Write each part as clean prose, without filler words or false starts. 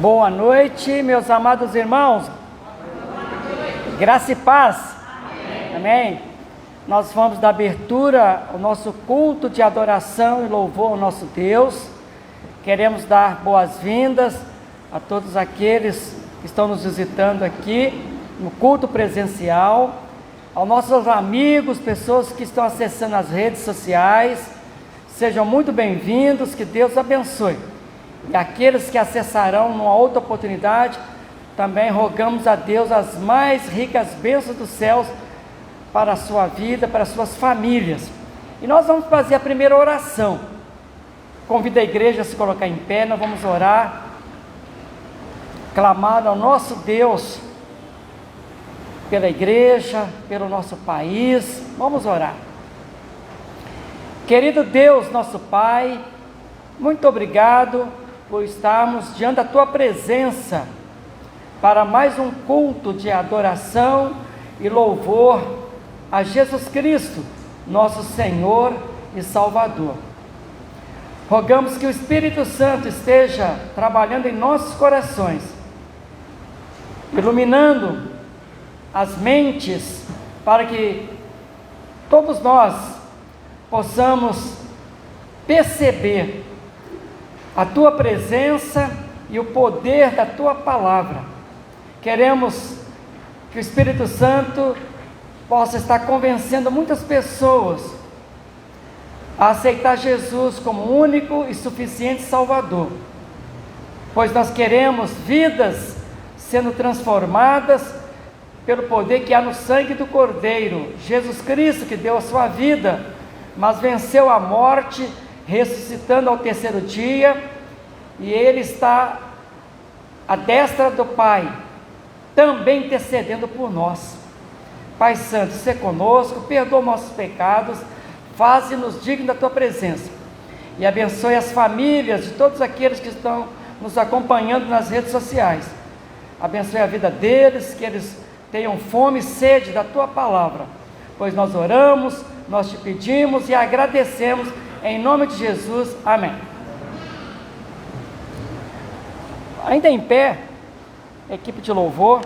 Boa noite, meus amados irmãos. Graça e paz. Amém. Nós vamos dar abertura ao nosso culto de adoração e louvor ao nosso Deus. Queremos dar boas-vindas a todos aqueles que estão nos visitando aqui no culto presencial, aos nossos amigos, pessoas que estão acessando as redes sociais. Sejam muito bem-vindos, que Deus abençoe. E aqueles que acessarão numa outra oportunidade, também rogamos a Deus as mais ricas bênçãos dos céus para a sua vida, para as suas famílias. E nós vamos fazer a primeira oração. Convido a igreja a se colocar em pé, nós vamos orar, clamar ao nosso Deus, pela igreja, pelo nosso país. Vamos orar. Querido Deus, nosso Pai, muito obrigado por estarmos diante da Tua presença para mais um culto de adoração e louvor a Jesus Cristo, nosso Senhor e Salvador. Rogamos que o Espírito Santo esteja trabalhando em nossos corações, iluminando as mentes, para que todos nós possamos perceber a Tua presença e o poder da Tua palavra. Queremos que o Espírito Santo possa estar convencendo muitas pessoas a aceitar Jesus como único e suficiente Salvador, pois nós queremos vidas sendo transformadas pelo poder que há no sangue do Cordeiro, Jesus Cristo, que deu a sua vida, mas venceu a morte, ressuscitando ao terceiro dia, e Ele está à destra do Pai, também intercedendo por nós. Pai Santo, se conosco, perdoa nossos pecados, faze-nos dignos da Tua presença, e abençoe as famílias de todos aqueles que estão nos acompanhando nas redes sociais. Abençoe a vida deles, que eles tenham fome e sede da Tua palavra, pois nós oramos, nós Te pedimos e agradecemos, em nome de Jesus, amém. Ainda em pé, equipe de louvor.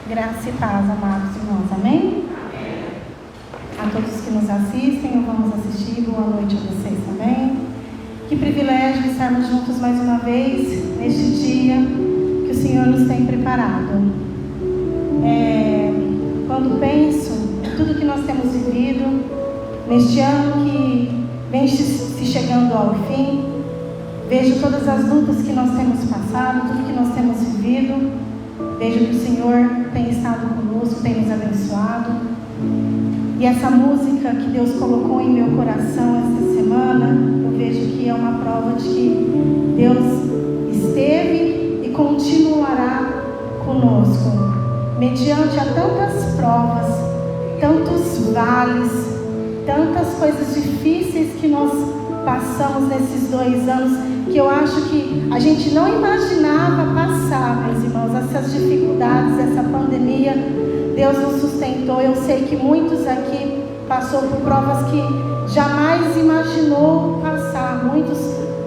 Graça e paz, amados irmãos, amém? A todos que nos assistem ou vamos assistir, boa noite a vocês também. Que privilégio estarmos juntos mais uma vez, neste dia que o Senhor nos tem preparado. Quando penso em tudo que nós temos vivido, neste ano que vem se chegando ao fim, vejo todas as lutas que nós temos passado, tudo que nós temos vivido, vejo que o Senhor tem estado conosco, tem nos abençoado. E essa música que Deus colocou em meu coração esta semana, eu vejo que é uma prova de que Deus esteve e continuará conosco, mediante a tantas provas, tantos vales, tantas coisas difíceis que nós passamos nesses 2 anos, que eu acho que a gente não imaginava passar, meus irmãos, essas dificuldades, essa pandemia. Deus nos sustentou. Eu sei que muitos aqui passou por provas que jamais imaginou passar. Muitos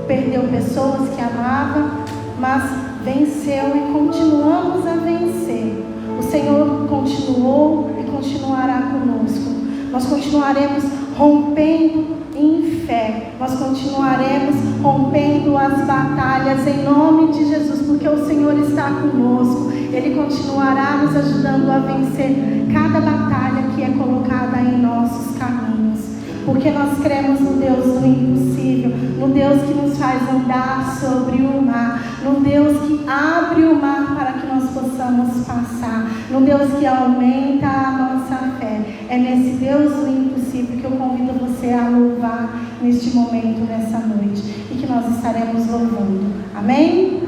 perdeu pessoas que amavam, mas venceu e continuamos a vencer. O Senhor continuou e continuará conosco. Nós continuaremos rompendo em fé. Nós continuaremos rompendo as batalhas em nome de Jesus, porque o Senhor está conosco. Ele continuará nos ajudando a vencer cada batalha que é colocada em nossos caminhos, porque nós cremos no Deus do impossível, no Deus que nos faz andar sobre o mar, no Deus que abre o mar para que nós possamos passar, no Deus que aumenta a nossa fé. É nesse Deus do impossível que eu convido você a louvar neste momento, nessa noite, e que nós estaremos louvando. Amém?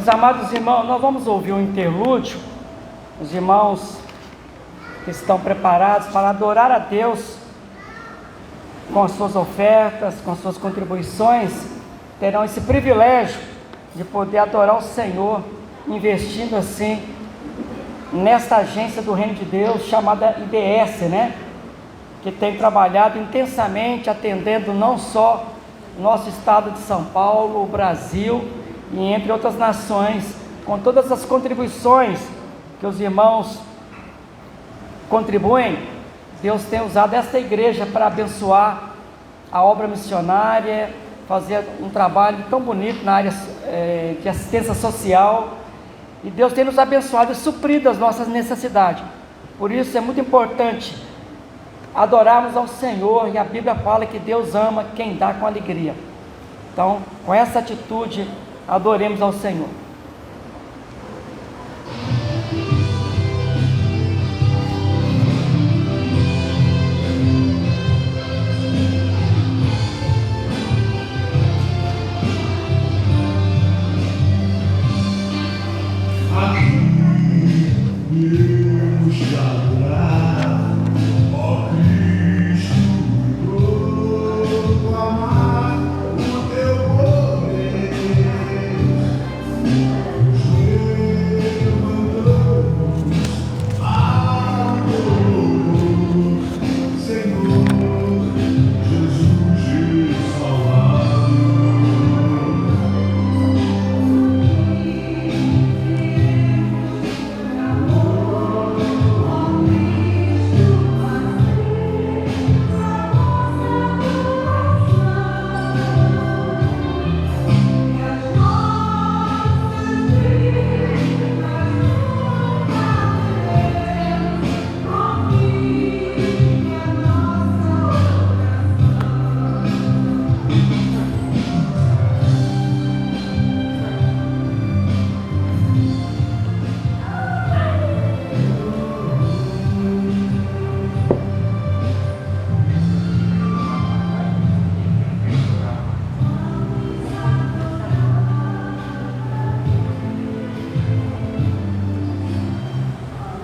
Meus amados irmãos, nós vamos ouvir um interlúdio. Os irmãos que estão preparados para adorar a Deus com as suas ofertas, com as suas contribuições, terão esse privilégio de poder adorar o Senhor, investindo assim nesta agência do Reino de Deus chamada IBS, né? Que tem trabalhado intensamente, atendendo não só o nosso estado de São Paulo, o Brasil e entre outras nações, com todas as contribuições que os irmãos contribuem. Deus tem usado esta igreja para abençoar a obra missionária, fazer um trabalho tão bonito na área de assistência social, e Deus tem nos abençoado e suprido as nossas necessidades. Por isso é muito importante adorarmos ao Senhor, e a Bíblia fala que Deus ama quem dá com alegria. Então, com essa atitude, adoremos ao Senhor.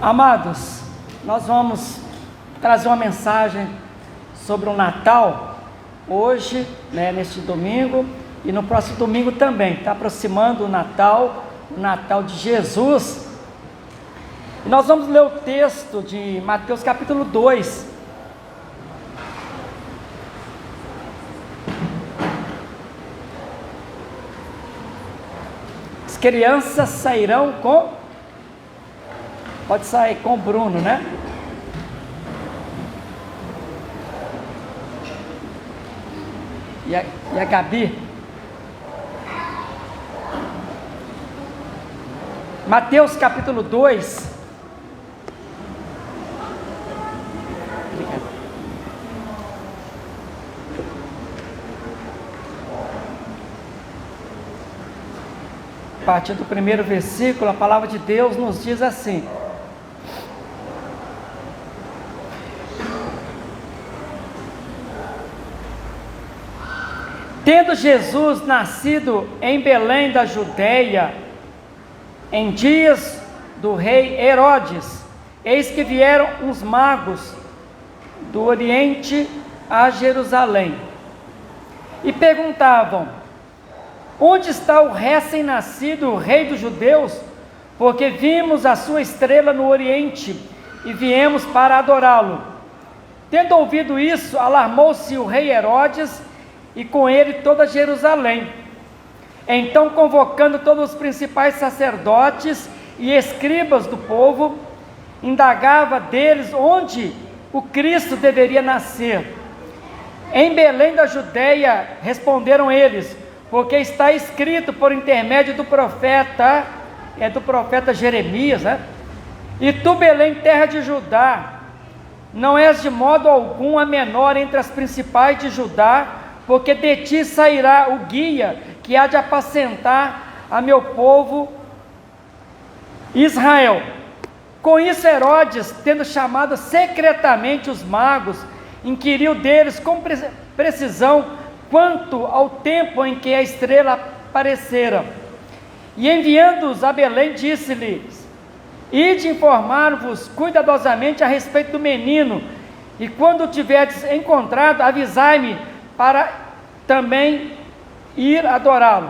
Amados, nós vamos trazer uma mensagem sobre o Natal, hoje, neste domingo, e no próximo domingo também. Está aproximando o Natal de Jesus. E nós vamos ler o texto de Mateus capítulo 2. As crianças sairão com... Pode sair com o Bruno, né? E a Gabi. Mateus capítulo 2. A partir do primeiro versículo, a palavra de Deus nos diz assim: tendo Jesus nascido em Belém da Judeia, em dias do rei Herodes, eis que vieram uns magos do Oriente a Jerusalém, e perguntavam: onde está o recém-nascido, o rei dos judeus? Porque vimos a sua estrela no Oriente, e viemos para adorá-lo. Tendo ouvido isso, alarmou-se o rei Herodes, e com ele toda Jerusalém. Então, convocando todos os principais sacerdotes e escribas do povo, indagava deles onde o Cristo deveria nascer. Em Belém da Judeia, responderam eles, porque está escrito por intermédio do profeta Jeremias, né? E tu, Belém, terra de Judá, não és de modo algum a menor entre as principais de Judá, porque de ti sairá o guia que há de apacentar a meu povo Israel. Com isso, Herodes, tendo chamado secretamente os magos, inquiriu deles com precisão quanto ao tempo em que a estrela aparecera. E enviando-os a Belém, disse-lhes: ide informar-vos cuidadosamente a respeito do menino, e quando o tiverdes encontrado, avisai-me, para também ir adorá-lo.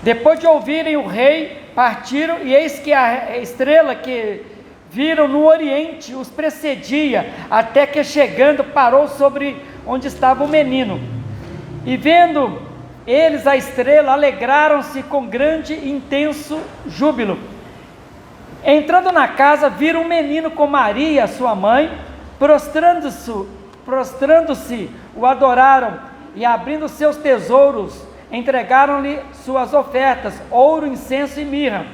Depois de ouvirem o rei, partiram, e eis que a estrela que viram no oriente os precedia, até que chegando parou sobre onde estava o menino. E vendo eles a estrela, alegraram-se com grande e intenso júbilo. Entrando na casa, viram um menino com Maria, sua mãe. Prostrando-se, o adoraram, e abrindo seus tesouros, entregaram-lhe suas ofertas, ouro, incenso e mirra.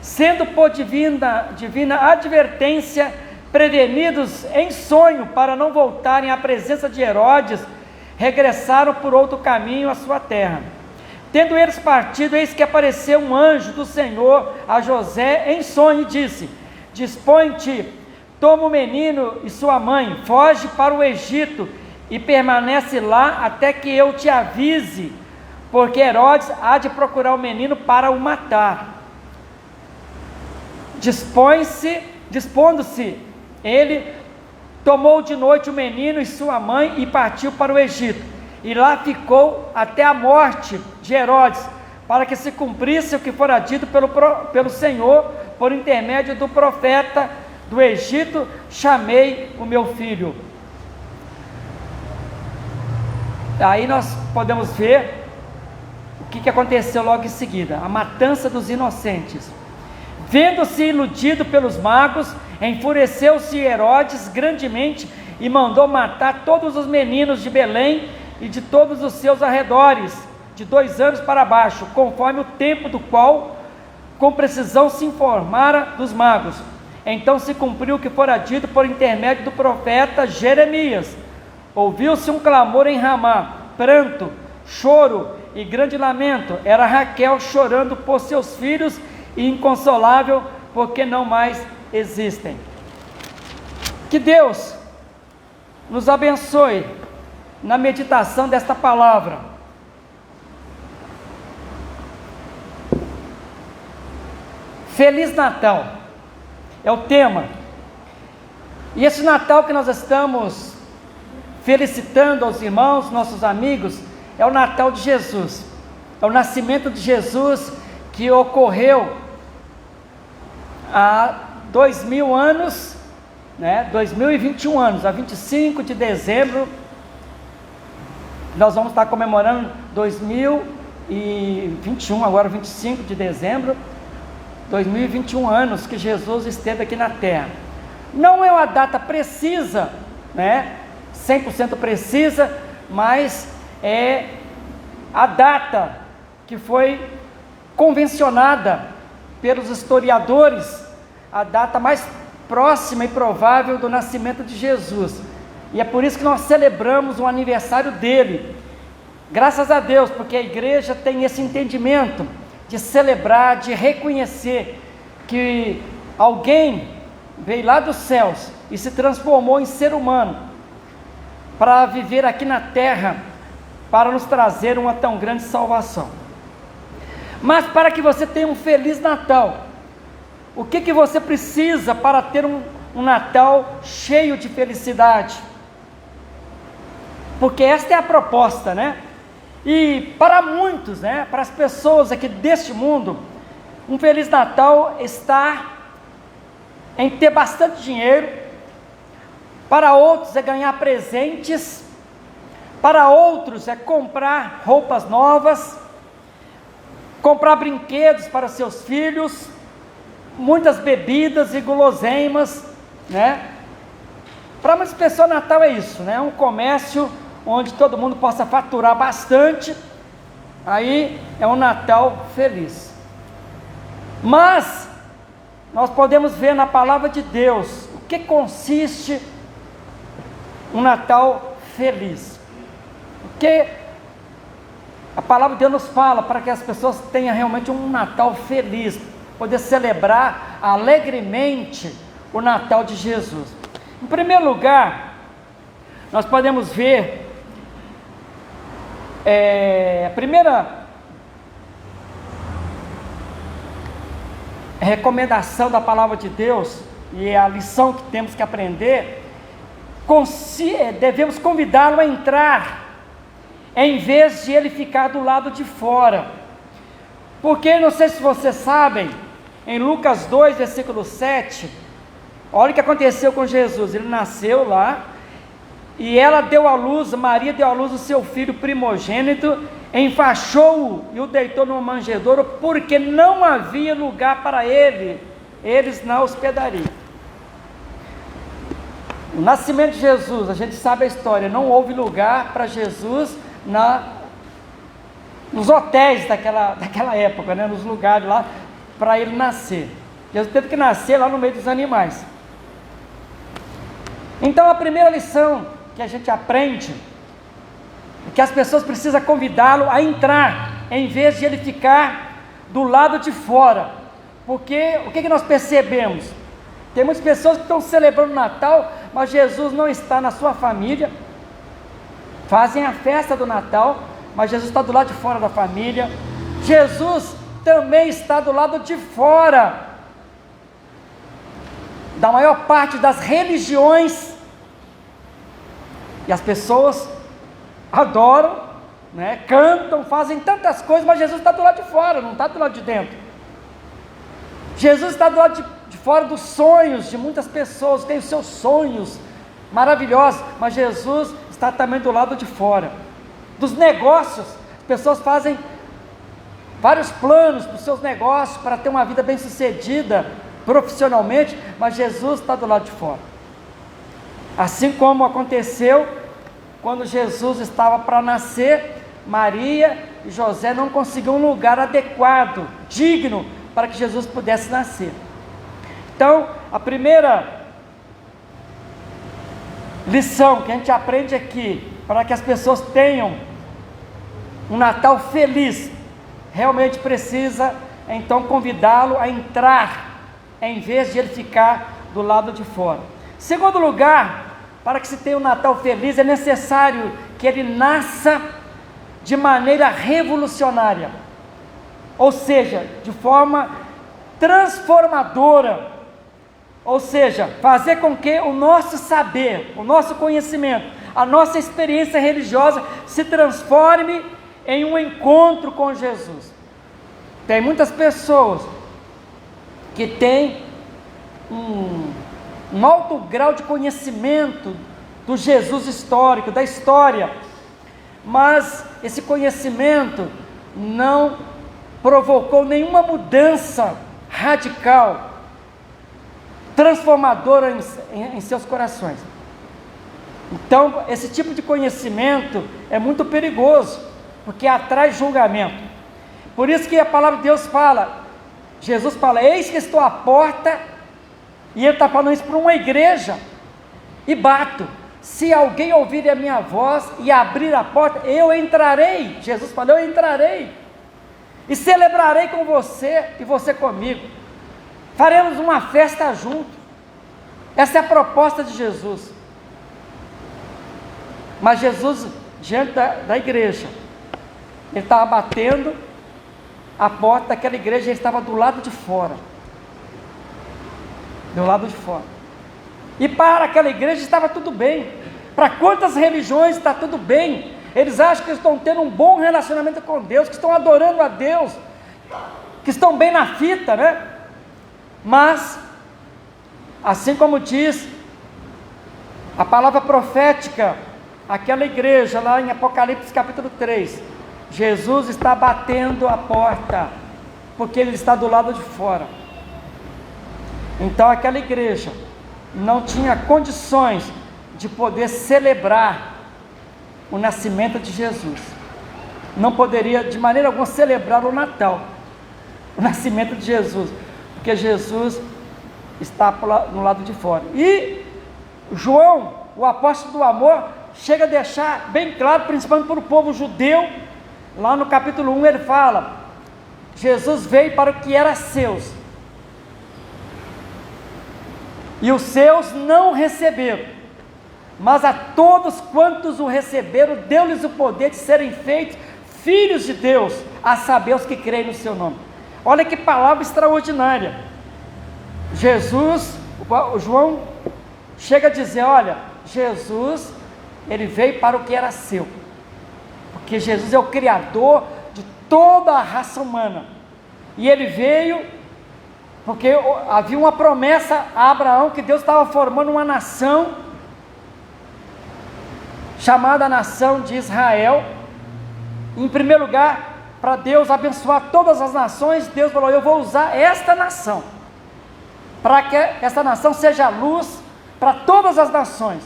Sendo por divina advertência prevenidos em sonho para não voltarem à presença de Herodes, regressaram por outro caminho à sua terra. Tendo eles partido, eis que apareceu um anjo do Senhor a José em sonho e disse: dispõe-te, toma o menino e sua mãe, foge para o Egito e permanece lá até que eu te avise, porque Herodes há de procurar o menino para o matar. Dispondo-se, ele tomou de noite o menino e sua mãe e partiu para o Egito. E lá ficou até a morte de Herodes, para que se cumprisse o que fora dito pelo Senhor, por intermédio do profeta: do Egito chamei o meu filho. Aí nós podemos ver o que aconteceu logo em seguida: a matança dos inocentes. Vendo-se iludido pelos magos, enfureceu-se Herodes grandemente e mandou matar todos os meninos de Belém e de todos os seus arredores, de 2 anos para baixo, conforme o tempo do qual com precisão se informara dos magos. Então se cumpriu o que fora dito por intermédio do profeta Jeremias. Ouviu-se um clamor em Ramá, pranto, choro e grande lamento. Era Raquel chorando por seus filhos e inconsolável, porque não mais existem. Que Deus nos abençoe na meditação desta palavra. Feliz Natal é o tema, e esse Natal que nós estamos felicitando aos irmãos, nossos amigos, é o Natal de Jesus, é o nascimento de Jesus, que ocorreu há 2000 anos, 2021 anos, a 25 de dezembro, nós vamos estar comemorando 2021, agora 25 de dezembro, 2021 anos que Jesus esteve aqui na terra. Não é uma data precisa, 100% precisa, mas é a data que foi convencionada pelos historiadores, a data mais próxima e provável do nascimento de Jesus, e é por isso que nós celebramos o aniversário dele. Graças a Deus, porque a igreja tem esse entendimento de celebrar, de reconhecer que alguém veio lá dos céus e se transformou em ser humano para viver aqui na terra, para nos trazer uma tão grande salvação. Mas para que você tenha um feliz Natal, o que você precisa para ter um Natal cheio de felicidade? Porque esta é a proposta, E para muitos, para as pessoas aqui deste mundo, um Feliz Natal está em ter bastante dinheiro. Para outros é ganhar presentes. Para outros é comprar roupas novas, comprar brinquedos para seus filhos, muitas bebidas e guloseimas, Para muitas pessoas Natal é isso, um comércio onde todo mundo possa faturar bastante, aí é um Natal feliz. Mas nós podemos ver na palavra de Deus o que consiste um Natal feliz. O que a palavra de Deus nos fala para que as pessoas tenham realmente um Natal feliz, poder celebrar alegremente o Natal de Jesus. Em primeiro lugar, nós podemos recomendação da palavra de Deus, e é a lição que temos que aprender, devemos convidá-lo a entrar, em vez de ele ficar do lado de fora. Porque, não sei se vocês sabem, em Lucas 2, versículo 7, olha o que aconteceu com Jesus. Ele nasceu lá, e ela deu à luz, Maria deu à luz o seu filho primogênito, enfaixou-o e o deitou numa manjedoura, porque não havia lugar para eles na hospedaria. O nascimento de Jesus, a gente sabe a história, não houve lugar para Jesus nos hotéis daquela época, né, nos lugares lá, para ele nascer. Jesus teve que nascer lá no meio dos animais. Então a primeira lição que a gente aprende é que as pessoas precisam convidá-lo a entrar, em vez de ele ficar do lado de fora. Porque o que nós percebemos? Tem muitas pessoas que estão celebrando o Natal, mas Jesus não está na sua família, fazem a festa do Natal, mas Jesus está do lado de fora da família. Jesus também está do lado de fora da maior parte das religiões, e as pessoas adoram, né, cantam, fazem tantas coisas, mas Jesus está do lado de fora, não está do lado de dentro. Jesus está do lado de fora dos sonhos de muitas pessoas, tem os seus sonhos maravilhosos, mas Jesus está também do lado de fora. Dos negócios, as pessoas fazem vários planos para os seus negócios, para ter uma vida bem sucedida profissionalmente, mas Jesus está do lado de fora. Assim como aconteceu quando Jesus estava para nascer, Maria e José não conseguiam um lugar adequado, digno, para que Jesus pudesse nascer. Então, a primeira lição que a gente aprende aqui, para que as pessoas tenham um Natal feliz, realmente precisa então convidá-lo a entrar, em vez de ele ficar do lado de fora. Segundo lugar, para que se tenha um Natal feliz, é necessário que ele nasça de maneira revolucionária, ou seja, de forma transformadora, ou seja, fazer com que o nosso saber, o nosso conhecimento, a nossa experiência religiosa se transforme em um encontro com Jesus. Tem muitas pessoas que têm um alto grau de conhecimento do Jesus histórico, da história, mas esse conhecimento não provocou nenhuma mudança radical, transformadora em seus corações. Então, esse tipo de conhecimento é muito perigoso, porque atrai julgamento. Por isso que a palavra de Deus fala, Jesus fala, eis que estou à porta, e ele está falando isso para uma igreja, e bato, se alguém ouvir a minha voz e abrir a porta, eu entrarei. Jesus falou, eu entrarei, e celebrarei com você, e você comigo, faremos uma festa junto. Essa é a proposta de Jesus. Mas Jesus, diante da igreja, ele estava batendo a porta daquela igreja, ele estava do lado de fora, do lado de fora, e para aquela igreja estava tudo bem. Para quantas religiões está tudo bem? Eles acham que estão tendo um bom relacionamento com Deus, que estão adorando a Deus, que estão bem na fita, né? Mas, assim como diz a palavra profética, aquela igreja lá em Apocalipse capítulo 3, Jesus está batendo a porta, porque ele está do lado de fora. Então aquela igreja não tinha condições de poder celebrar o nascimento de Jesus, não poderia de maneira alguma celebrar o Natal, o nascimento de Jesus, porque Jesus está no lado de fora. E João, o apóstolo do amor, chega a deixar bem claro, principalmente para o povo judeu, lá no capítulo 1 ele fala, Jesus veio para o que era seus, e os seus não receberam, mas a todos quantos o receberam, deu-lhes o poder de serem feitos filhos de Deus, a saber os que creem no seu nome. Olha que palavra extraordinária. Jesus, o João chega a dizer, olha, Jesus, ele veio para o que era seu, porque Jesus é o Criador de toda a raça humana, e ele veio porque havia uma promessa a Abraão, que Deus estava formando uma nação, chamada nação de Israel. Em primeiro lugar, para Deus abençoar todas as nações, Deus falou, eu vou usar esta nação, para que esta nação seja luz para todas as nações.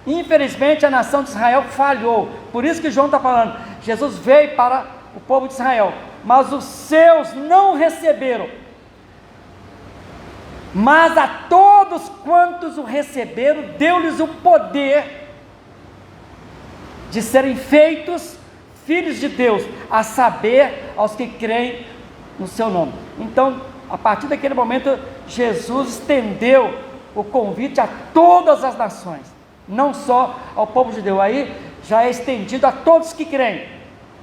Infelizmente a nação de Israel falhou, por isso que João está falando, Jesus veio para o povo de Israel, mas os seus não receberam, mas a todos quantos o receberam, deu-lhes o poder de serem feitos filhos de Deus, a saber, aos que creem no seu nome. Então, a partir daquele momento, Jesus estendeu o convite a todas as nações, não só ao povo judeu, aí já é estendido a todos que creem,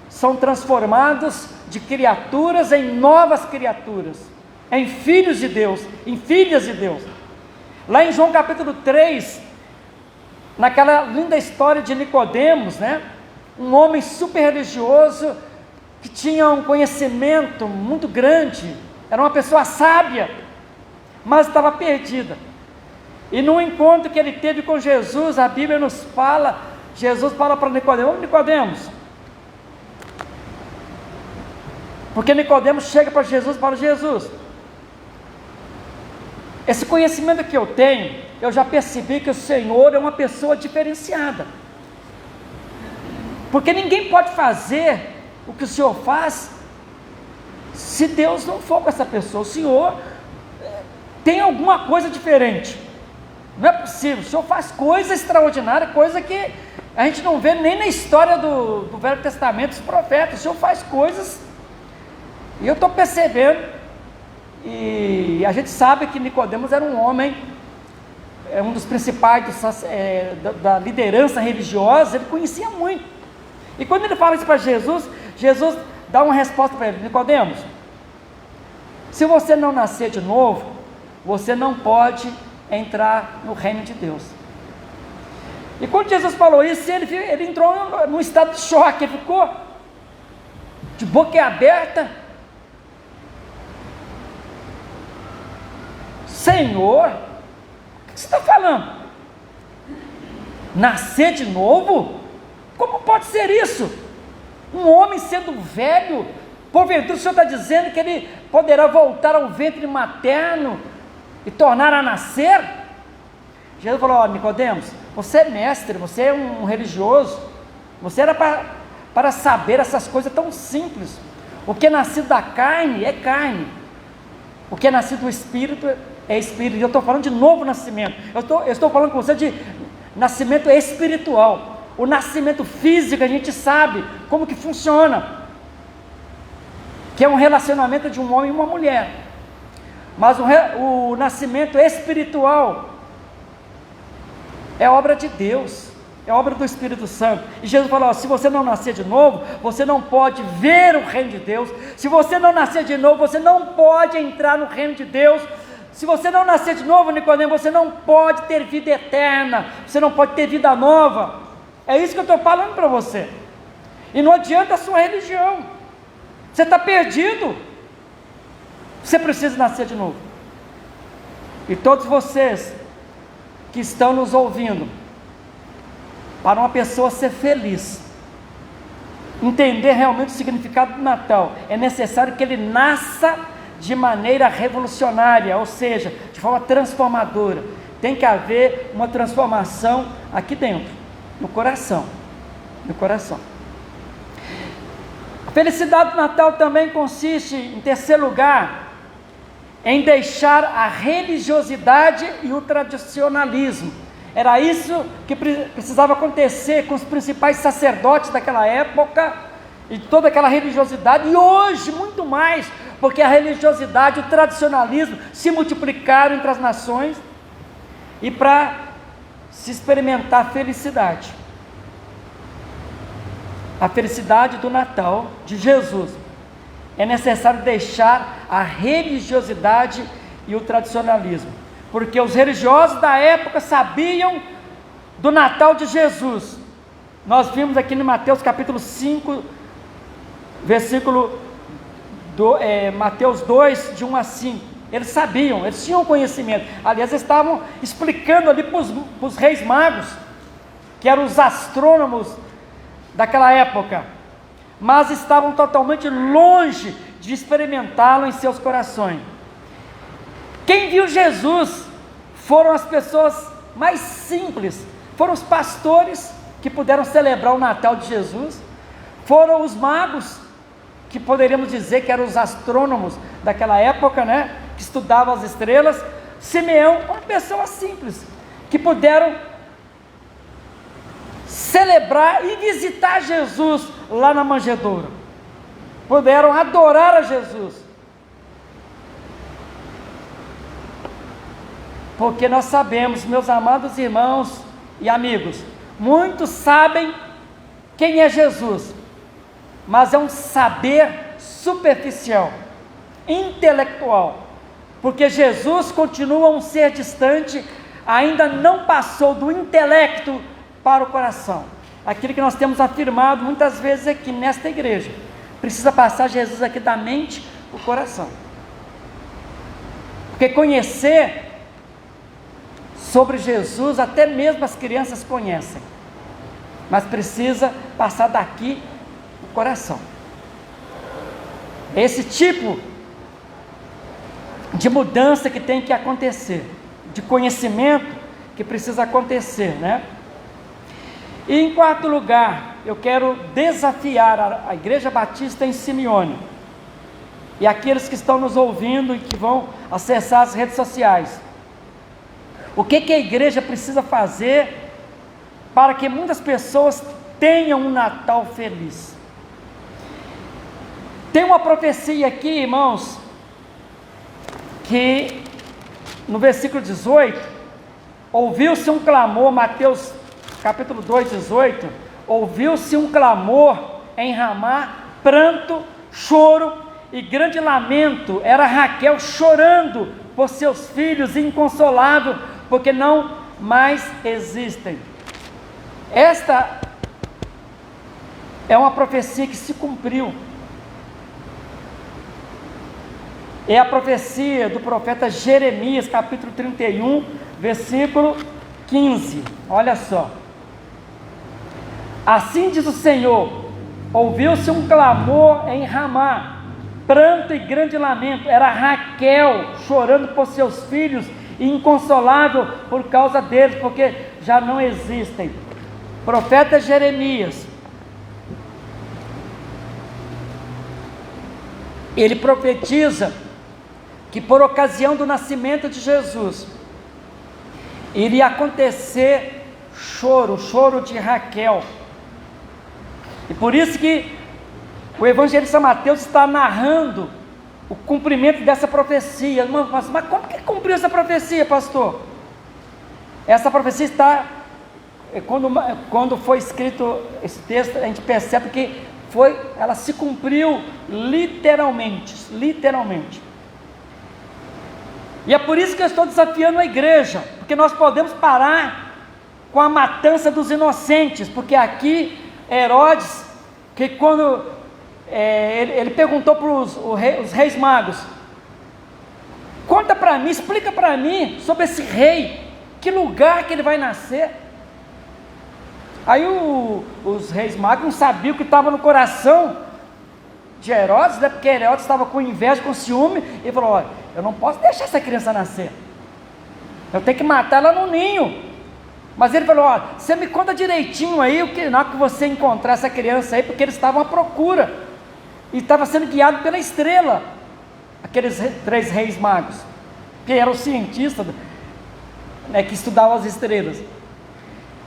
são transformados de criaturas em novas criaturas, em filhos de Deus, em filhas de Deus. Lá em João capítulo 3, naquela linda história de Nicodemos, né? Um homem super religioso, que tinha um conhecimento muito grande, era uma pessoa sábia, mas estava perdida. E no encontro que ele teve com Jesus, a Bíblia nos fala, Jesus fala para Nicodemos, ô Nicodemos, porque Nicodemos chega para Jesus e fala, Jesus, esse conhecimento que eu tenho, eu já percebi que o Senhor é uma pessoa diferenciada, porque ninguém pode fazer o que o Senhor faz, se Deus não for com essa pessoa. O Senhor tem alguma coisa diferente, não é possível, o Senhor faz coisa extraordinária, coisa que a gente não vê nem na história do Velho Testamento, dos profetas. O Senhor faz coisas, e eu estou percebendo. E a gente sabe que Nicodemos era um homem, um dos principais da liderança religiosa, ele conhecia muito. E quando ele fala isso para Jesus, Jesus dá uma resposta para ele, Nicodemos, se você não nascer de novo, você não pode entrar no reino de Deus. E quando Jesus falou isso, ele entrou num estado de choque, ele ficou de boca aberta. Senhor, o que você está falando? Nascer de novo? Como pode ser isso? Um homem sendo velho, porventura o Senhor está dizendo que ele poderá voltar ao ventre materno e tornar a nascer? Jesus falou, Nicodemos, você é mestre, você é um religioso, você era para saber essas coisas tão simples. O que é nascido da carne é carne, o que é nascido do Espírito é Espírito. Eu estou falando de novo nascimento, eu estou falando com você de nascimento espiritual. O nascimento físico a gente sabe como que funciona, que é um relacionamento de um homem e uma mulher, mas o nascimento espiritual é obra de Deus, é obra do Espírito Santo. E Jesus falou, se você não nascer de novo, você não pode ver o reino de Deus. Se você não nascer de novo, você não pode entrar no reino de Deus. Se você não nascer de novo, Nicodemos, você não pode ter vida eterna, você não pode ter vida nova. É isso que eu estou falando para você. E não adianta a sua religião, você está perdido, você precisa nascer de novo. E todos vocês que estão nos ouvindo, para uma pessoa ser feliz, entender realmente o significado do Natal, é necessário que ele nasça de maneira revolucionária, ou seja, de forma transformadora. Tem que haver uma transformação aqui dentro, no coração, no coração. A felicidade do Natal também consiste, em terceiro lugar, em deixar a religiosidade e o tradicionalismo. Era isso que precisava acontecer com os principais sacerdotes daquela época, e toda aquela religiosidade, e hoje muito mais, porque a religiosidade e o tradicionalismo se multiplicaram entre as nações, e para se experimentar felicidade, a felicidade do Natal de Jesus, é necessário deixar a religiosidade e o tradicionalismo, porque os religiosos da época sabiam do Natal de Jesus. Nós vimos aqui no Mateus capítulo 5, Mateus 2, de 1 a 5, eles sabiam, eles tinham conhecimento, aliás, eles estavam explicando ali para os reis magos, que eram os astrônomos daquela época, mas estavam totalmente longe de experimentá-lo em seus corações. Quem viu Jesus foram as pessoas mais simples, foram os pastores que puderam celebrar o Natal de Jesus, foram os magos, que poderíamos dizer que eram os astrônomos daquela época, né? Que estudavam as estrelas. Simeão, uma pessoa simples, que puderam celebrar e visitar Jesus lá na manjedoura, puderam adorar a Jesus, porque nós sabemos, meus amados irmãos e amigos, muitos sabem quem é Jesus, mas é um saber superficial, intelectual, porque Jesus continua um ser distante, ainda não passou do intelecto para o coração. Aquilo que nós temos afirmado muitas vezes aqui nesta igreja, precisa passar Jesus aqui da mente para o coração, porque conhecer sobre Jesus, até mesmo as crianças conhecem, mas precisa passar daqui para o coração. Esse tipo de mudança que tem que acontecer, de conhecimento que precisa acontecer, né? E em quarto lugar, eu quero desafiar a Igreja Batista em Simeone, e aqueles que estão nos ouvindo e que vão acessar as redes sociais. O que a igreja precisa fazer para que muitas pessoas tenham um Natal feliz? Tem uma profecia aqui, irmãos, que no versículo 18, ouviu-se um clamor, Mateus capítulo 2, 18, ouviu-se um clamor em Ramá, pranto, choro e grande lamento. Era Raquel chorando por seus filhos, inconsolável, porque não mais existem. Esta é uma profecia que se cumpriu. É a profecia do profeta Jeremias, capítulo 31, versículo 15. Olha só. Assim diz o Senhor: ouviu-se um clamor em Ramá, pranto e grande lamento. Era Raquel chorando por seus filhos, e inconsolável por causa deles, porque já não existem. Profeta Jeremias, ele profetiza que por ocasião do nascimento de Jesus, iria acontecer choro de Raquel. E por isso que o evangelista Mateus está narrando o cumprimento dessa profecia. Mas como que cumpriu essa profecia, pastor? Essa profecia está, quando foi escrito esse texto, a gente percebe que ela se cumpriu literalmente. E é por isso que eu estou desafiando a igreja, porque nós podemos parar com a matança dos inocentes, porque aqui Herodes, que quando ele perguntou para os reis magos, conta para mim, explica para mim sobre esse rei, que lugar que ele vai nascer. Aí os reis magos não sabiam o que estava no coração de Herodes, né? Porque Herodes estava com inveja, com ciúme, e falou: olha, eu não posso deixar essa criança nascer, eu tenho que matar ela no ninho. Mas ele falou: olha, você me conta direitinho aí, na hora que você encontrar essa criança aí, porque eles estavam à procura, e estava sendo guiado pela estrela, aqueles 3 reis magos, que eram cientistas, né, que estudavam as estrelas.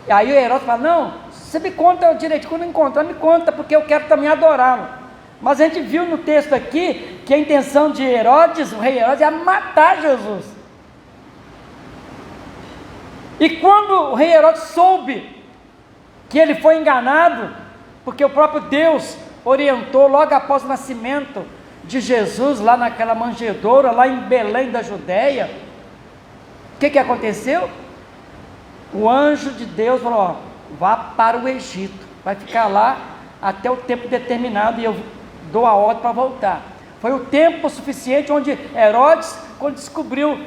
E aí o Herodes fala: não, você me conta direitinho, quando encontrar, me conta, porque eu quero também adorá-lo. Mas a gente viu no texto aqui, que a intenção de Herodes, o rei Herodes, é matar Jesus. E quando o rei Herodes soube que ele foi enganado, porque o próprio Deus orientou logo após o nascimento de Jesus, lá naquela manjedoura, lá em Belém da Judéia, o que aconteceu? O anjo de Deus falou: ó, vá para o Egito, vai ficar lá até o tempo determinado e eu dou a ordem para voltar. Foi o tempo suficiente onde Herodes, quando descobriu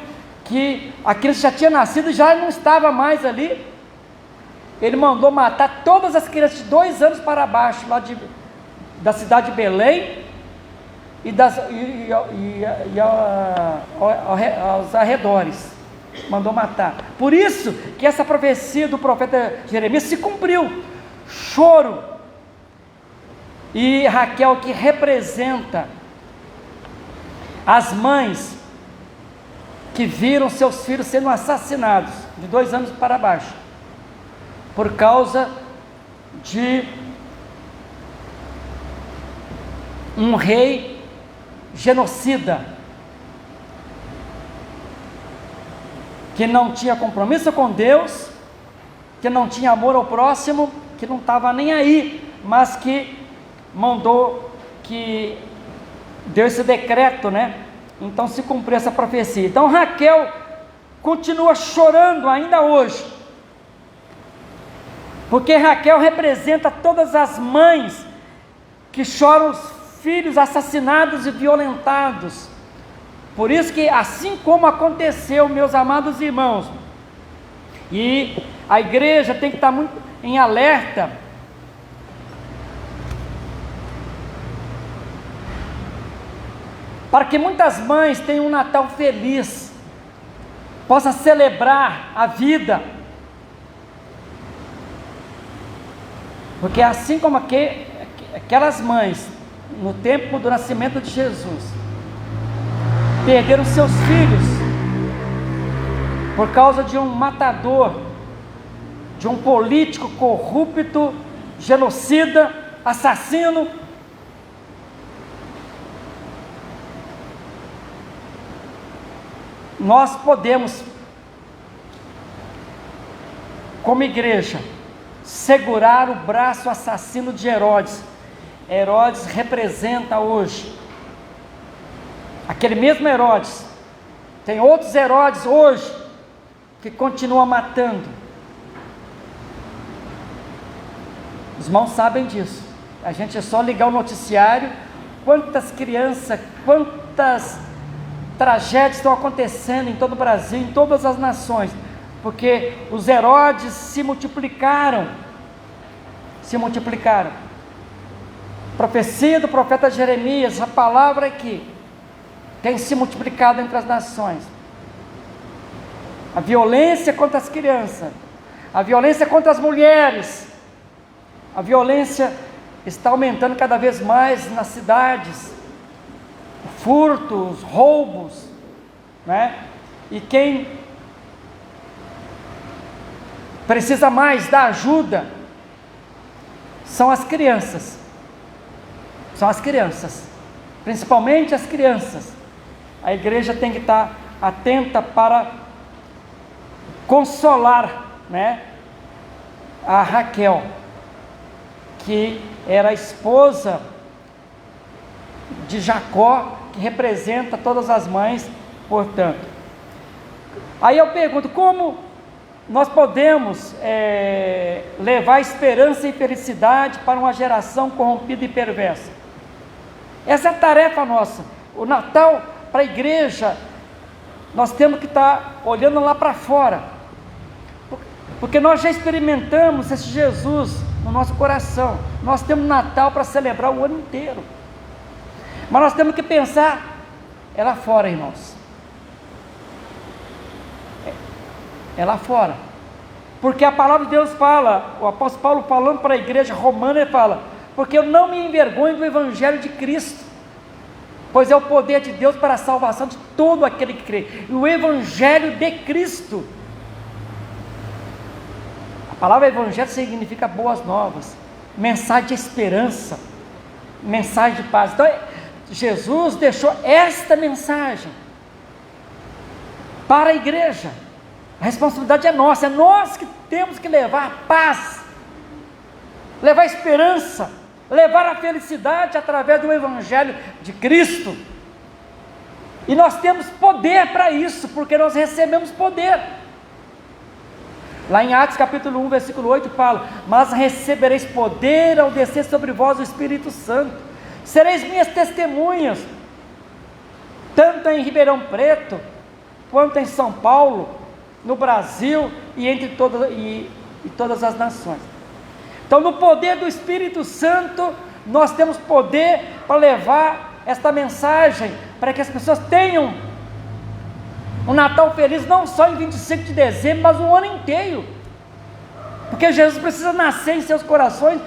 que a criança já tinha nascido, já não estava mais ali, ele mandou matar todas as crianças de 2 anos para baixo, lá da cidade de Belém aos arredores, mandou matar. Por isso que essa profecia do profeta Jeremias se cumpriu. Choro. E Raquel, que representa as mães que viram seus filhos sendo assassinados de 2 anos para baixo, por causa de um rei genocida, que não tinha compromisso com Deus, que não tinha amor ao próximo, que não estava nem aí, mas que mandou que deu esse decreto, né? Então se cumpriu essa profecia. Então Raquel continua chorando ainda hoje, porque Raquel representa todas as mães que choram os filhos assassinados e violentados. Por isso que, assim como aconteceu, meus amados irmãos, e a igreja tem que estar muito em alerta, para que muitas mães tenham um Natal feliz, possam celebrar a vida, porque assim como aquelas mães, no tempo do nascimento de Jesus, perderam seus filhos, por causa de um matador, de um político corrupto, genocida, assassino, nós podemos, como igreja, segurar o braço assassino de Herodes. Herodes representa hoje, aquele mesmo Herodes, tem outros Herodes hoje, que continuam matando. Os irmãos sabem disso, a gente é só ligar o noticiário, quantas crianças, quantas tragédias estão acontecendo em todo o Brasil, em todas as nações, porque os Herodes se multiplicaram. Profecia do profeta Jeremias, a palavra aqui, tem se multiplicado entre as nações. A violência contra as crianças, a violência contra as mulheres, a violência está aumentando cada vez mais nas cidades, furtos, roubos, né? E quem precisa mais da ajuda são as crianças, principalmente as crianças. A igreja tem que estar atenta para consolar, né, a Raquel, que era a esposa de Jacó, que representa todas as mães, portanto. Aí eu pergunto, como nós podemos levar esperança e felicidade para uma geração corrompida e perversa? Essa é a tarefa nossa. O Natal, para a igreja, nós temos que estar olhando lá para fora, porque nós já experimentamos esse Jesus no nosso coração. Nós temos Natal para celebrar o ano inteiro, mas nós temos que pensar lá fora, irmãos, lá fora, porque a palavra de Deus fala, o apóstolo Paulo falando para a igreja romana, ele fala: porque eu não me envergonho do evangelho de Cristo, pois é o poder de Deus para a salvação de todo aquele que crê. E o evangelho de Cristo, a palavra evangelho significa boas novas, mensagem de esperança, mensagem de paz. Então Jesus deixou esta mensagem para a igreja. A responsabilidade é nossa, é nós que temos que levar paz, levar esperança, levar a felicidade através do Evangelho de Cristo. E nós temos poder para isso, porque nós recebemos poder. Lá em Atos capítulo 1, versículo 8 fala: mas recebereis poder ao descer sobre vós o Espírito Santo, sereis minhas testemunhas, tanto em Ribeirão Preto, quanto em São Paulo, no Brasil e entre todas as nações. Então, no poder do Espírito Santo, nós temos poder para levar esta mensagem, para que as pessoas tenham um Natal feliz, não só em 25 de dezembro, mas o ano inteiro, porque Jesus precisa nascer em seus corações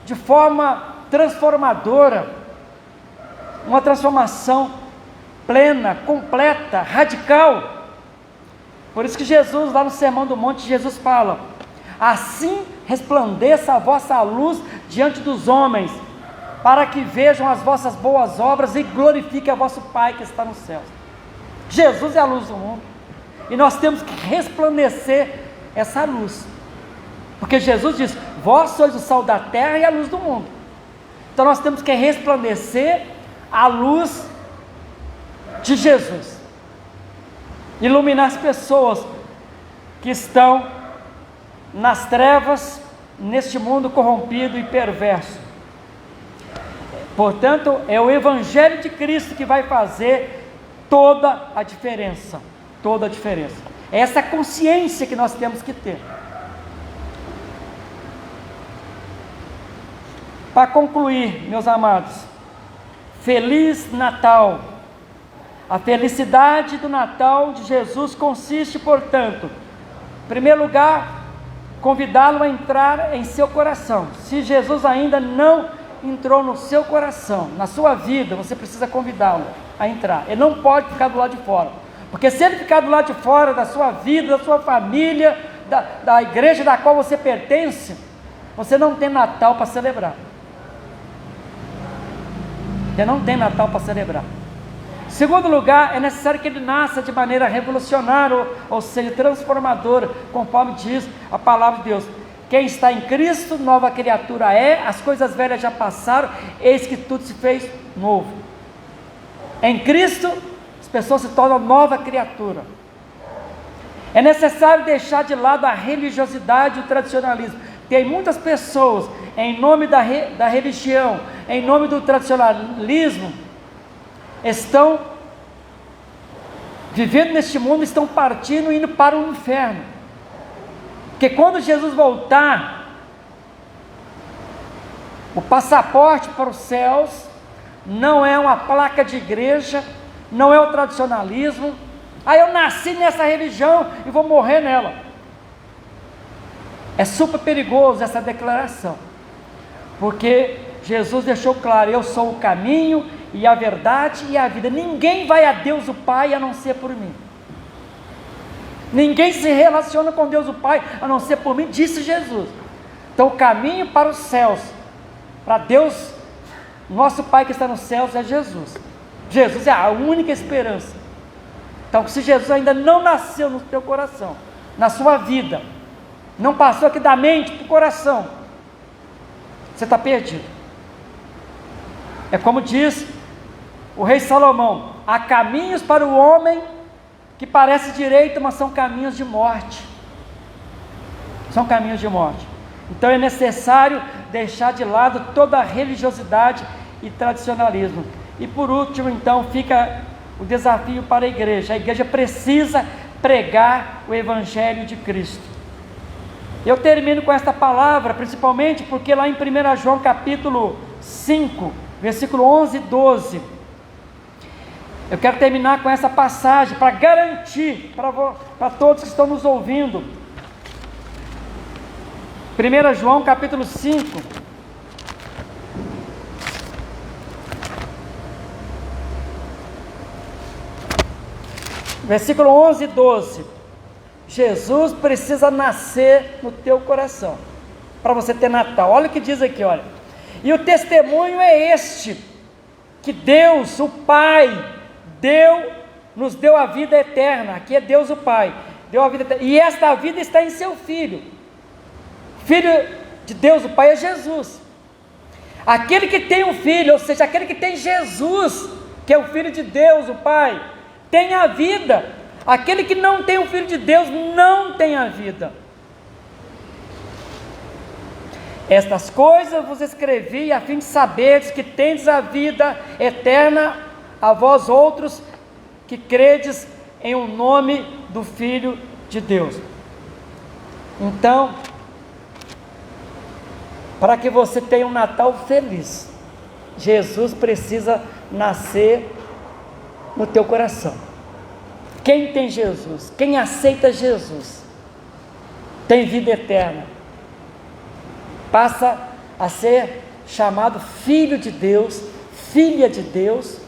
de forma transformadora, uma transformação plena, completa, radical. Por isso que Jesus, lá no Sermão do Monte, Jesus fala: assim resplandeça a vossa luz diante dos homens, para que vejam as vossas boas obras e glorifiquem a vosso Pai que está nos céus. Jesus é a luz do mundo, e nós temos que resplandecer essa luz, porque Jesus diz: vós sois o sal da terra e a luz do mundo. Então nós temos que resplandecer a luz de Jesus, iluminar as pessoas que estão nas trevas, neste mundo corrompido e perverso. Portanto, é o Evangelho de Cristo que vai fazer toda a diferença, toda a diferença. É essa consciência que nós temos que ter. Para concluir, meus amados, Feliz Natal. A felicidade do Natal de Jesus consiste, portanto, em primeiro lugar, convidá-lo a entrar em seu coração. Se Jesus ainda não entrou no seu coração, na sua vida, você precisa convidá-lo a entrar. Ele não pode ficar do lado de fora, porque se ele ficar do lado de fora da sua vida, da sua família, da igreja da qual você pertence, você não tem Natal para celebrar. Você não tem Natal para celebrar. Segundo lugar, é necessário que ele nasça de maneira revolucionária, ou seja, transformadora, conforme diz a palavra de Deus. Quem está em Cristo, nova criatura é, as coisas velhas já passaram, eis que tudo se fez novo. Em Cristo, as pessoas se tornam nova criatura. É necessário deixar de lado a religiosidade e o tradicionalismo. Tem muitas pessoas, em nome da religião, em nome do tradicionalismo, estão vivendo neste mundo, estão partindo e indo para o inferno. Porque quando Jesus voltar, o passaporte para os céus não é uma placa de igreja, não é o tradicionalismo. Eu nasci nessa religião e vou morrer nela. É super perigoso essa declaração, porque Jesus deixou claro: eu sou o caminho e a verdade e a vida. Ninguém vai a Deus o Pai a não ser por mim. Ninguém se relaciona com Deus o Pai a não ser por mim, disse Jesus. Então o caminho para os céus, para Deus, nosso Pai que está nos céus, é Jesus. Jesus é a única esperança. Então, se Jesus ainda não nasceu no teu coração, na sua vida, não passou aqui da mente para o coração, você está perdido. É como diz o rei Salomão: há caminhos para o homem que parece direito, mas são caminhos de morte. São caminhos de morte. Então é necessário deixar de lado toda a religiosidade e tradicionalismo. E por último, então, fica o desafio para a igreja. A igreja precisa pregar o Evangelho de Cristo. Eu termino com esta palavra, principalmente porque lá em 1 João capítulo 5, versículo 11 e 12, eu quero terminar com essa passagem para garantir para todos que estão nos ouvindo. 1 João capítulo 5, versículo 11 e 12. Jesus precisa nascer no teu coração para você ter Natal. Olha o que diz aqui, olha: e o testemunho é este, que Deus, o Pai, nos deu a vida eterna. Aqui é Deus o Pai, deu a vida eterna, e esta vida está em seu Filho. Filho de Deus o Pai é Jesus. Aquele que tem um filho, ou seja, aquele que tem Jesus, que é o Filho de Deus, o Pai, tem a vida. Aquele que não tem o Filho de Deus não tem a vida. Estas coisas vos escrevi a fim de saberdes que tendes a vida eterna a vós outros que credes em o nome do Filho de Deus. Então, para que você tenha um Natal feliz, Jesus precisa nascer no teu coração. Quem tem Jesus, quem aceita Jesus, tem vida eterna, passa a ser chamado filho de Deus, filha de Deus,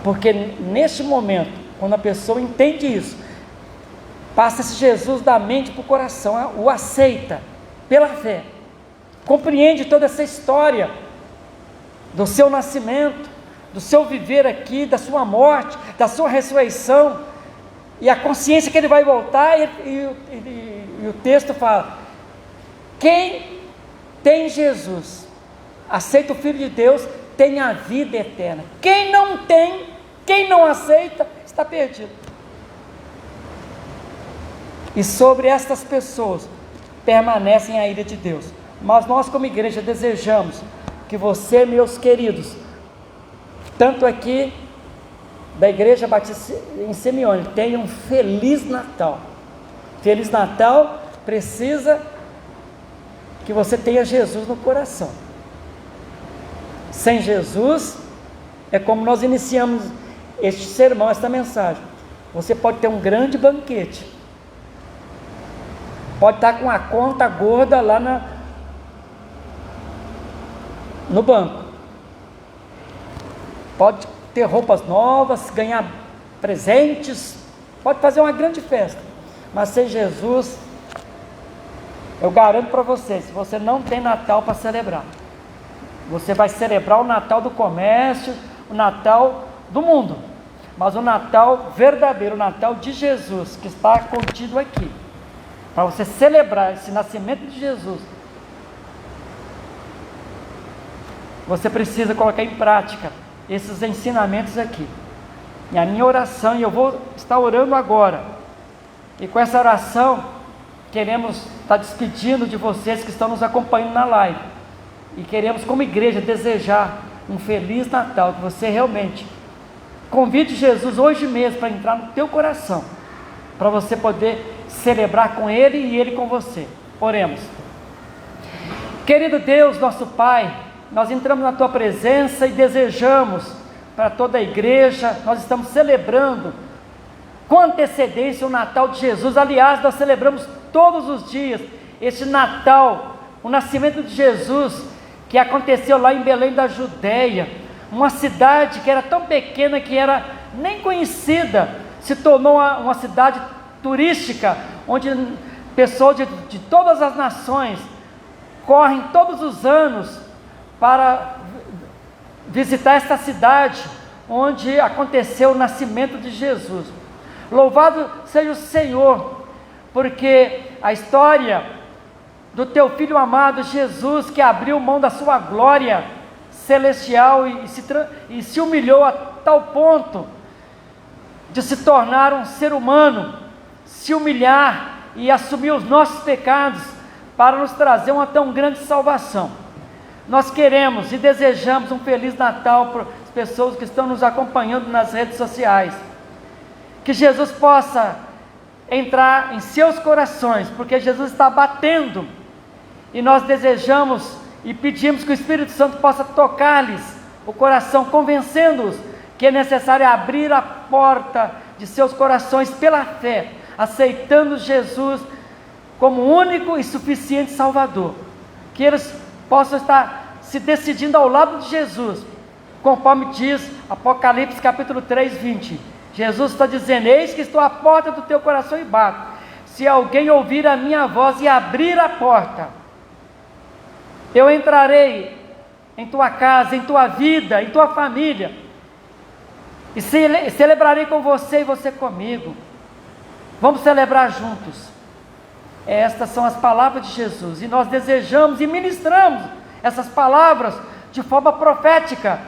porque neste momento, quando a pessoa entende isso, passa-se Jesus da mente para o coração, o aceita pela fé, compreende toda essa história do seu nascimento, do seu viver aqui, da sua morte, da sua ressurreição, e a consciência que ele vai voltar, e o texto fala: quem tem Jesus, aceita o Filho de Deus, tem a vida eterna. Quem não tem, quem não aceita, está perdido. E sobre estas pessoas permanecem a ira de Deus. Mas nós, como igreja, desejamos que você, meus queridos, tanto aqui da Igreja Batista em Simeone, tenha um Feliz Natal. Feliz Natal precisa que você tenha Jesus no coração. Sem Jesus, é como nós iniciamos este sermão, esta mensagem. Você pode ter um grande banquete, pode estar com a conta gorda lá no banco, pode ter roupas novas, ganhar presentes, pode fazer uma grande festa, mas sem Jesus, eu garanto para você, se você não tem Natal para celebrar, você vai celebrar o Natal do comércio, o Natal do mundo, mas o Natal verdadeiro, o Natal de Jesus, que está contido aqui, para você celebrar esse nascimento de Jesus, você precisa colocar em prática esses ensinamentos aqui. E a minha oração, e eu vou estar orando agora, e com essa oração queremos estar despedindo de vocês que estão nos acompanhando na live, e queremos como igreja desejar um Feliz Natal, que você realmente convide Jesus hoje mesmo para entrar no teu coração, para você poder celebrar com Ele e Ele com você. Oremos. Querido Deus, nosso Pai, nós entramos na Tua presença e desejamos para toda a igreja, nós estamos celebrando com antecedência o Natal de Jesus. Aliás, nós celebramos todos os dias este Natal, o nascimento de Jesus, que aconteceu lá em Belém da Judéia, uma cidade que era tão pequena que era nem conhecida, se tornou uma cidade turística, onde pessoas de todas as nações correm todos os anos para visitar esta cidade, onde aconteceu o nascimento de Jesus. Louvado seja o Senhor, porque a história do teu Filho amado Jesus, que abriu mão da sua glória celestial e se humilhou a tal ponto de se tornar um ser humano, se humilhar e assumir os nossos pecados para nos trazer uma tão grande salvação. Nós queremos e desejamos um Feliz Natal para as pessoas que estão nos acompanhando nas redes sociais, que Jesus possa entrar em seus corações, porque Jesus está batendo, e nós desejamos e pedimos que o Espírito Santo possa tocar-lhes o coração, convencendo-os que é necessário abrir a porta de seus corações pela fé, aceitando Jesus como único e suficiente Salvador, que eles possam estar se decidindo ao lado de Jesus, conforme diz Apocalipse capítulo 3, 20, Jesus está dizendo: eis que estou à porta do teu coração e bato, se alguém ouvir a minha voz e abrir a porta, eu entrarei em tua casa, em tua vida, em tua família, e celebrarei com você e você comigo. Vamos celebrar juntos. Estas são as palavras de Jesus, e nós desejamos e ministramos essas palavras de forma profética.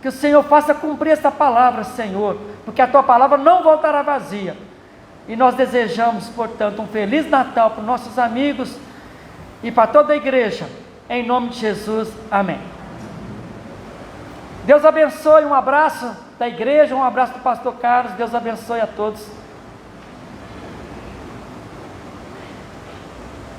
Que o Senhor faça cumprir essa palavra, Senhor, porque a Tua palavra não voltará vazia. E nós desejamos, portanto, um Feliz Natal para os nossos amigos e para toda a igreja, em nome de Jesus, amém. Deus abençoe, um abraço da igreja, um abraço do pastor Carlos, Deus abençoe a todos.